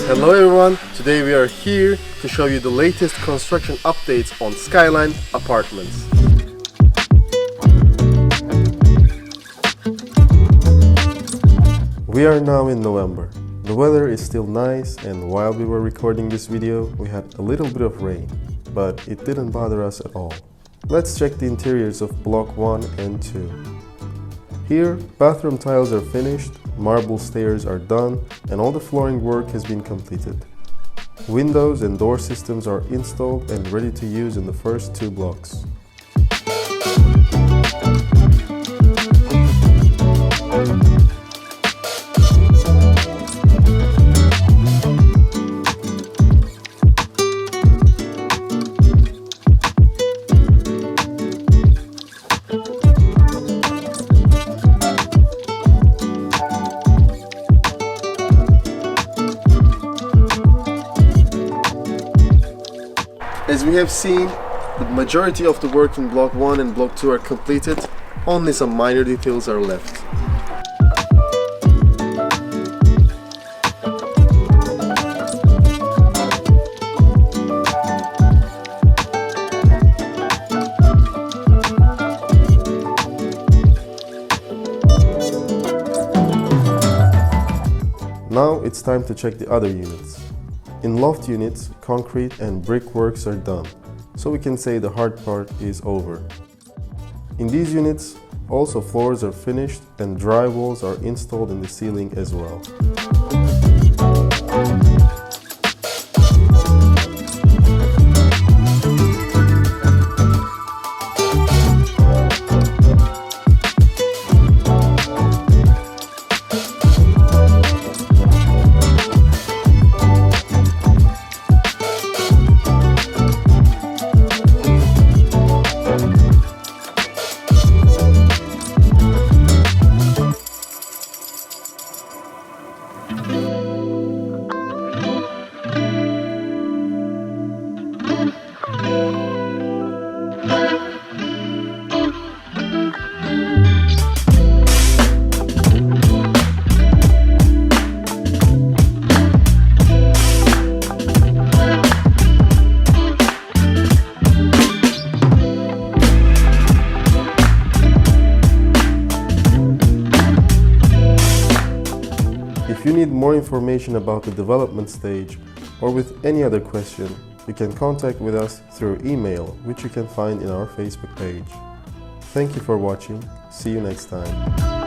Hello everyone, today we are here to show you the latest construction updates on Skyline apartments. We are now in November. The weather is still nice, and while we were recording this video, we had a little bit of rain, but it didn't bother us at all. Let's check the interiors of Block 1 and 2. Here, bathroom tiles are finished, marble stairs are done, and all the flooring work has been completed. Windows and door systems are installed and ready to use in the first 2 blocks. As we have seen, the majority of the work in Block 1 and Block 2 are completed, only some minor details are left. Now it's time to check the other units. In loft units, concrete and brick works are done, so we can say the hard part is over. In these units, also floors are finished and dry walls are installed in the ceiling as well. If you need more information about the development stage or with any other question, you can contact with us through email, which you can find in our Facebook page. Thank you for watching. See you next time.